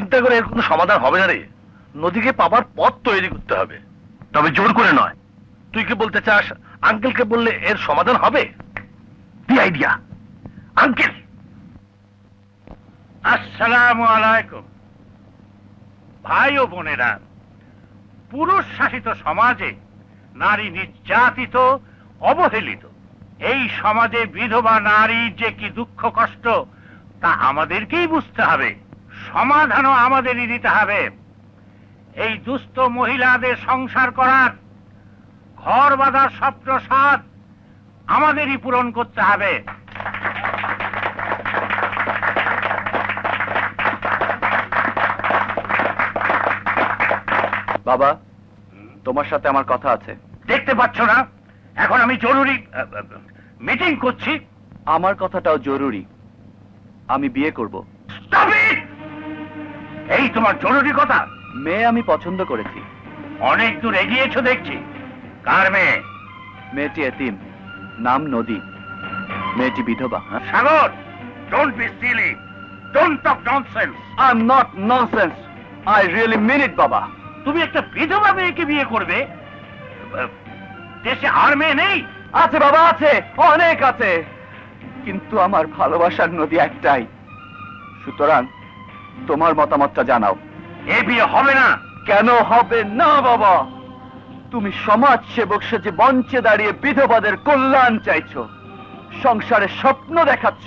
চিন্তা করে এর কোনো সমাধান হবে না রে। নদীকে পাবার পথ তৈরি করতে হবে, তবে জোর করে নয়। তুই কি বলতে চাস আঙ্কেলকে বললে এর সমাধান হবে? কি আইডিয়া আঙ্কেল? আসসালামু আলাইকুম ভাই ও বোনেরা। পুরুষ শাসিত সমাজে নারী নির্যাতিত, অবহেলিত। এই সমাজে বিধবা নারীর যে কি দুঃখ কষ্ট তা আমাদেরকেই বুঝতে হবে, সমাধানও আমাদেরই দিতে হবে। এই দুস্থ মহিলাদের সংসার করার, ঘর বাঁধার স্বপ্ন সাধ আমাদেরই পূরণ করতে হবে। বাবা, তোমার সাথে আমার কথা আছে। দেখতে পাচ্ছ না এখন আমি জরুরি মিটিং করছি? আমার কথাটাও জরুরি। আমি বিয়ে করব। Stop it! এই তোমার জরুরি কথা? মেয়ে আমি পছন্দ করেছি। অনেক দূর এগিয়েছো দেখছি। কার মেয়ে? মেয়েটি এতিম, নাম নদী। মেয়েটি বিধবা। Sagar, don't be silly, don't talk nonsense. I am not nonsense, I really mean it বাবা। তুমি একটা বিধবা মেয়েকে বিয়ে করবে? দেশে আর মেয়ে নেই? আছে বাবা, আছে, অনেক আছে, কিন্তু আমার ভালোবাসার নদী একটাই। সুতরাং তোমার মতামতটা জানাও। এ বিয়ে হবে না। কেন হবে না বাবা? তুমি সমাজ সেবক সেজে মঞ্চে দাঁড়িয়ে বিধবাদের কল্যাণ চাইছো, সংসারের স্বপ্ন দেখাচ্ছ,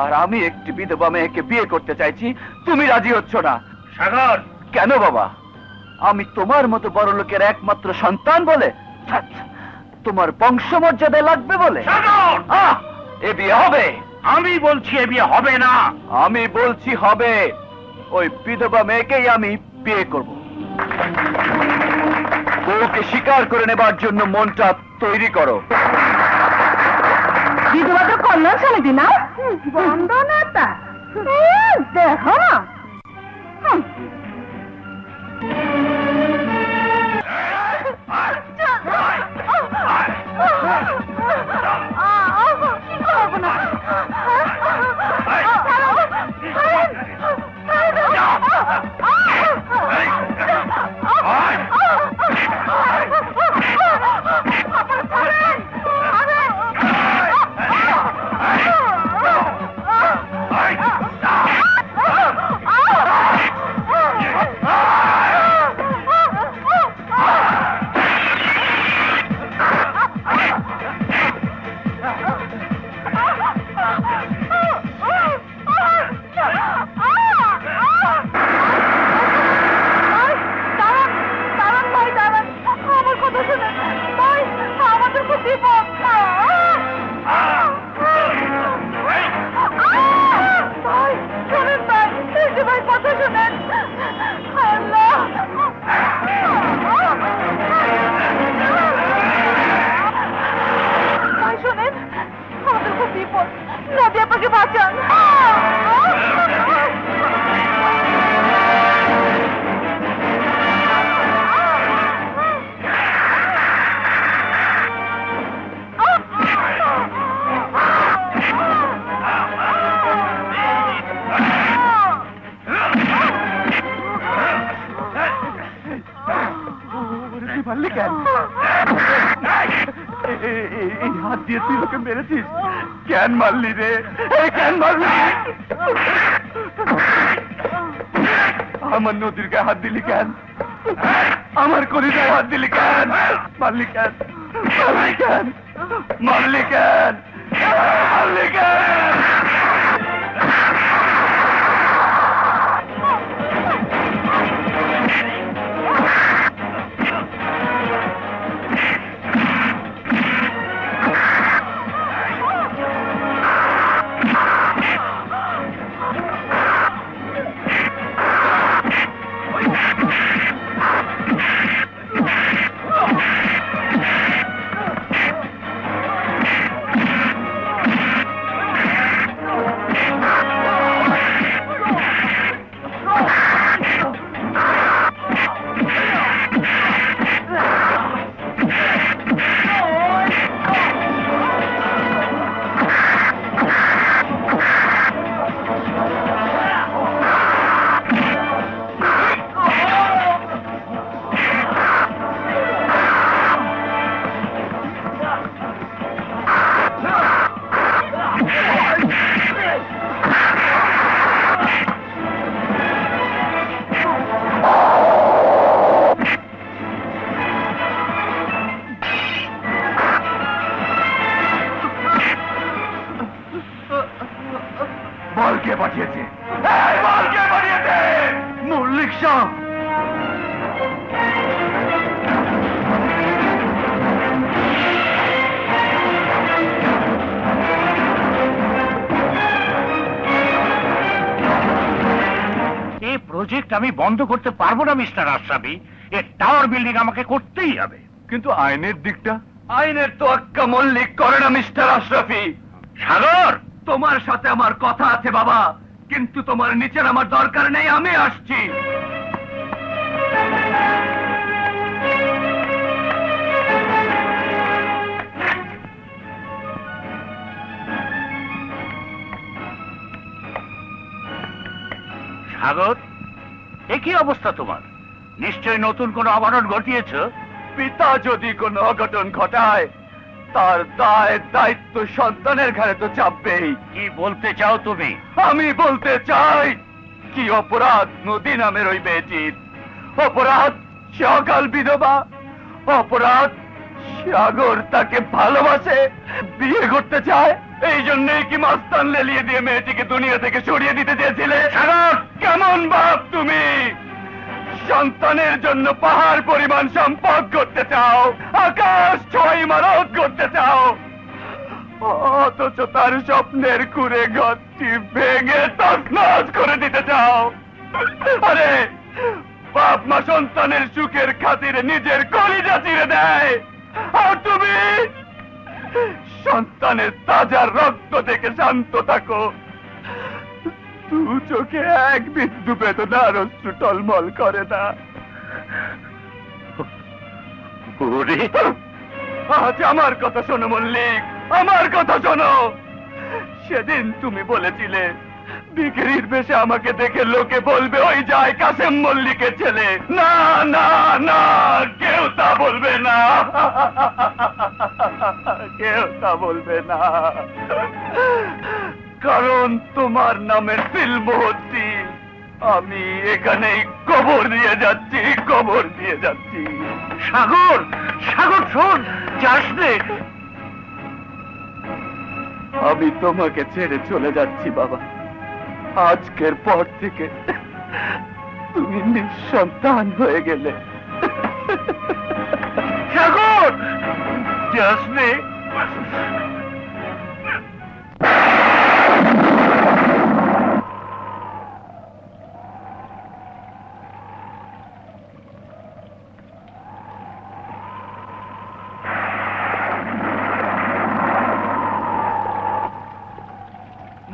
আর আমি একটি বিধবা মেয়েকে বিয়ে করতে চাইছি, তুমি রাজি হচ্ছ না। সাগর, কেন বাবা? আমি তোমার মতো বড় লোকের একমাত্র সন্তান বলে? তোমার বংশমর্যাদায় লাগবে বলে? সাগর, এ বিয়ে হবে। আমি বলছি এ বিয়ে হবে না। আমি বলছি হবে। ওই বিধবা মেয়েকেই আমি বিয়ে করব। বউকে স্বীকার করে নেবার জন্য মনটা তৈরি করো। বিধবা তো কল্যাণ সমিতি না, বন্ধ নেতা। দেখো না, এই হাত দিয়ে তুই ওকে মেরেছিস? কেন মারলি রে? কেন মারলি? আমার নদীর গায়ে হাত দিলি কেন? আমার কলিজায় হাত দিলি কেন? মারলি কেন? মারলি কেন? মারলি কেন? মারলি কেন? প্রজেক্ট আমি বন্ধ করতে পারবো না মিস্টার আশরাফি। এ টাওয়ার বিল্ডিং আমাকে করতেই হবে। কিন্তু আইনের দিকটা? আইনের তো আক্কা মল্লিক করে না মিস্টার আশরাফি। সাগর, তোমার সাথে আমার কথা আছে বাবা, কিন্তু তোমার নিচের আমার দরকার নেই, আমি আসছি। সাগর, এ কি অবস্থা তোমার? নিশ্চয় নতুন কোনো অঘটন ঘটিয়েছ। পিতা যদি কোনো অঘটন ঘটায় তার দায় দায়িত্ব সন্তানের ঘাড়ে তো চাপবেই। কি বলতে চাও তুমি? আমি বলতে চাই, কি অপরাধ নদী নামের ওই মেয়েটির? অপরাধ সে অকাল বিধবা, অপরাধ সাগর তাকে ভালোবাসে, বিয়ে করতে চায়, এই জন্যই কি মাস্তান লেলিয়ে দিয়ে মেয়েটিকে দুনিয়া থেকে সরিয়ে দিতে চেয়েছিলে? সাগর, কেমন বাপ তুমি? সন্তানের জন্য পাহাড় পরিমাণ সম্পদ করতে চাও, আকাশ ছয় ইমারত করতে চাও, অথচ তার স্বপ্নের কুড়ে ঘরটি ভেঙে তছনছ করে দিতে চাও। আরে বাপ মা সন্তানের সুখের খাতিরে নিজের কলিজা চিরে দেয়, আর তুমি সন্তানের তাজা রক্ত দেখে শান্ত থাকো। দু চোখে এক বিন্দু বেদনার অশ্রু টলমল করে না। আজ আমার কথা শোনো মল্লিক, আমার কথা শোনো। সেদিন তুমি বলেছিলে বিক্রির বেশে আমাকে দেখে লোকে বলবে ওই যায় কাসেম মল্লিকের ছেলে। না না না, কেউ তা বলবে না, কেউ তা বলবে না, কারণ তোমার নামের ফিল্মহত্যি আমি এখানেই কবর দিয়ে যাচ্ছি, কবর দিয়ে যাচ্ছি। সাগর, সাগর শোন, যাস নে। আমি তোমাকে ছেড়ে চলে যাচ্ছি বাবা। আজকের পর থেকে তুমি নিঃসন্তান হয়ে গেলে। সাগর, যাস নে।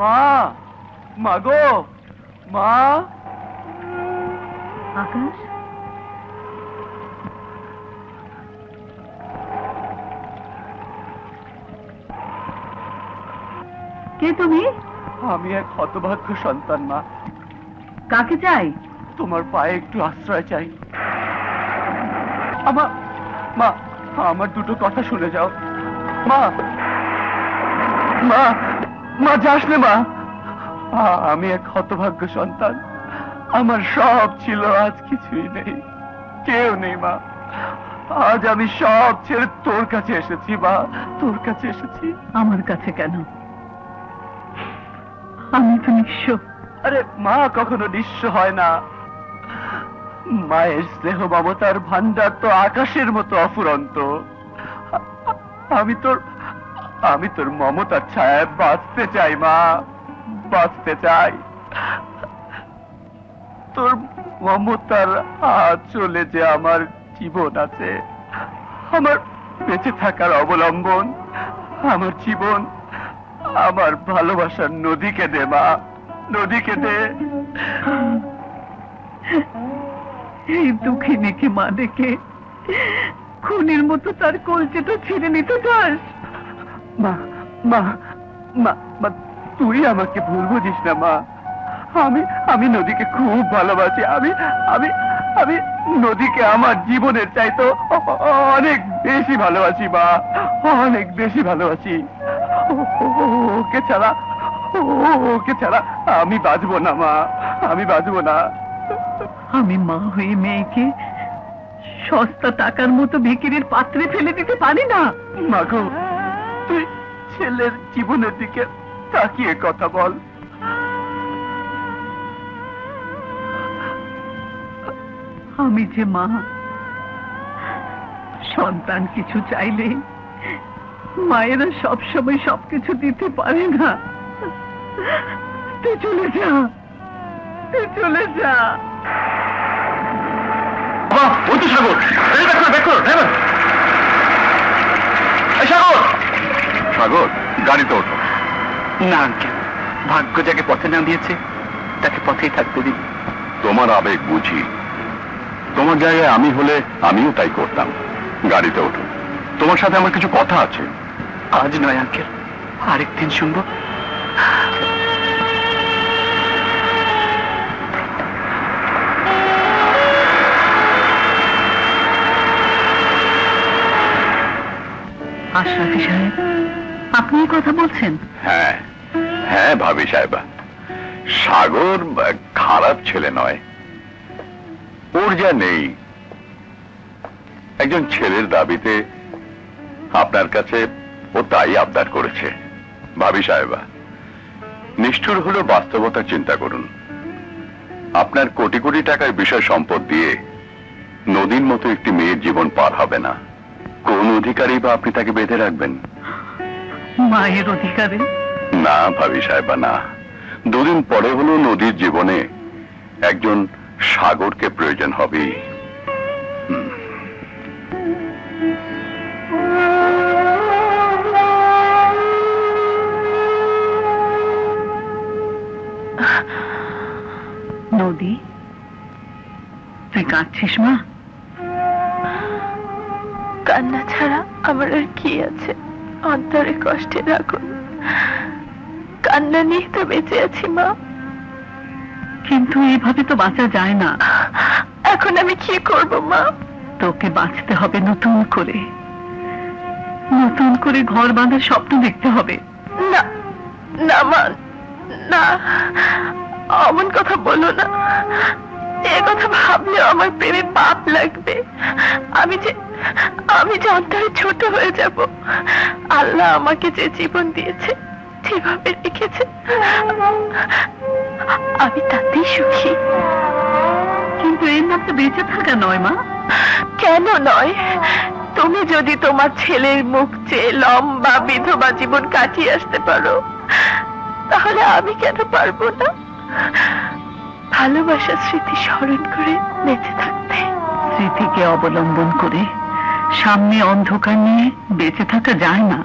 মা, মাগো, মা। আকাশ, কে তুমি? আমি এক হতভাগ্য সন্তান মা। কাকে চাই? তোমার পায়ে একটু আশ্রয় চাই। আমার মা, আমার দুটো কথা শুনে যাও। মা, মা, মা যাস নে মা। আমি এক হতভাগ্য সন্তান, আমার সব ছিল, আজ কিছুই নেই, কেউ নেই মা। আজ আমি সব ছেড়ে তোর কাছে এসেছি মা, তোর কাছে এসেছি। আমার কাছে কেন? আমি তো নিঃস্ব। আরে মা কখনো নিঃস্ব হয় না। মায়ের স্নেহ মমতার ভান্ডার তো আকাশের মতো অফুরন্ত। আমি তোর মমতার ছায়ায় বাঁচতে চাই মা, বাঁচতে চাই। তোর মমতার আঁচলে যে আমার জীবন আছে, আমার বেঁচে থাকার অবলম্বন, আমার জীবন, আমার ভালোবাসার নদীকে দে মা, নদীকে দে। এই দুঃখিনীকে মা দেখে খুনির মতো তার কলচেটা ছিঁড়ে নিতে চাস? মা, মা, মা, মা, তুই আমাকে ভুল বুঝিস না মা। আমি নদীকে খুব ভালোবাসি। আমি নদীকে আমার জীবনের চাইতো অনেক বেশি ভালোবাসি মা, অনেক বেশি ভালোবাসি। ওকে ছাড়া আমি বাঁচবো না মা, আমি বাঁচবো না। আমি মা হয়ে মেয়েকে সস্তা টাকার মতো ভিখিরির পাত্রে ফেলে দিতে পারি না। মাগো, তুই ছেলের জীবনের দিকে তাকিয়ে কথা বল। আমি যে মা, সন্তান কিছু চাইলে মায়েরা সবসময় সবকিছু দিতে পারে না। তুই চলে যা, তুই চলে যা। বাবা, ওই তো সাগর। এই ব্যাক করো, ড্রাইভার। এই সাগর! সাগর, গাড়িতে ওঠো। না আঙ্কেল, ভাগ্য যাকে পথে নামিয়েছে তাকে পথেই থাকতে দিন। তোমার আবেগ বুঝি। তোমার জায়গায় আমি হলে আমিও তাই করতাম। গাড়িতে ওঠো, তোমার সাথে আমার কিছু কথা আছে। আজ নয় আঙ্কেল, আরেকদিন শুনবো। আশরাফি সাহেব, আপনি কথা বলছেন? হ্যাঁ হ্যাঁ ভাবি সাহেবা, সাগর খারাপ ছেলে নয়। ওর যা নেই, একজন ছেলের দাবিতে আপনার কাছে ও তাই আবদার করেছে। ভাবি সাহেবা, নিষ্ঠুর হলেও বাস্তবতা চিন্তা করুন। আপনার কোটি কোটি টাকার বিষয় সম্পদ দিয়ে নদীর মতো একটি মেয়ের জীবন পার হবে না। কোন অধিকারই বা আপনি তাকে বেঁধে রাখবেন? মায়ের অধিকারে? না ভাবি সাহেবা, না। দুদিন পরে হলো নদীর জীবনে একজন সাগরকে প্রয়োজন হবে। নদী, তুই কাঁদছিস মা? কান্না ছাড়া আমার আর কি আছে? অন্তরে কষ্টে রাখুন, কান্না নিয়ে তো বেঁচে আছি মা। কিন্তু এভাবে তো বাঁচা যায় না। এখন আমি কি করব মা? তোকে বাঁচতে হবে নতুন করে, নতুন করে ঘর বাঁধার স্বপ্ন দেখতে হবে। না না মা, না, অমন কথা বলো না। এ কথা ভাবলেও আমার প্রেমে পাপ লাগবে। আমি যে অন্তরে ছোট হয়ে যাব। আল্লাহ আমাকে যে জীবন দিয়েছে, যেভাবে রেখেছে, আমি তাতেই সুখী। কিন্তু এর নাম তো বেঁচে থাকা নয় মা। কেন নয়? তুমি যদি তোমার ছেলের মুখ চেয়ে লম্বা বিধবা জীবন কাটিয়ে আসতে পারো, তাহলে আমি কেন পারবো না? ভালোবাসার স্মৃতি স্মরণ করে বেঁচে থাকতে। স্মৃতিকে অবলম্বন করে সামনে অন্ধকার নিয়ে বেঁচে থাকা যায় না।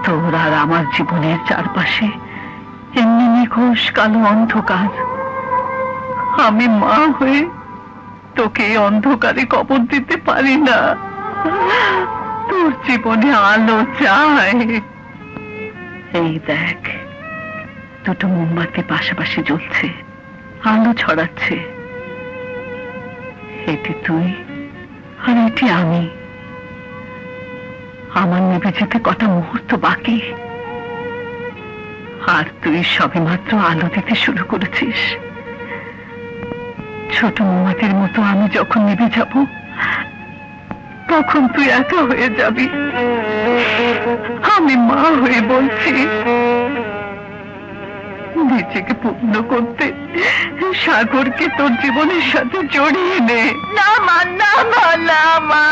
তোর আর আমার জীবনের চারপাশে এমনি নিখোশ কালো অন্ধকার। আমি মা হয়ে তোকে এই অন্ধকারে কবর দিতে পারি না। তোর জীবনে আলো চাই। এই দেখ, দুটো মোমবাতি পাশাপাশি জ্বলছে, আলো ছড়াচ্ছে। এটি তুই আর এটি আমি। আমার নেবে যেতে কটা মুহূর্ত বাকি, আর তুই সবেমাত্র আলো দিতে শুরু করেছিস। ছোট মোমবাতির মতো আমি যখন নেবে যাব, তখন তুই একা হয়ে যাবি। আমি মা হয়ে বলছি, নিজেকে পূর্ণ করতে সাগরকে তোর জীবনের সাথে জড়িয়ে নে। না মা, না মা, না মা।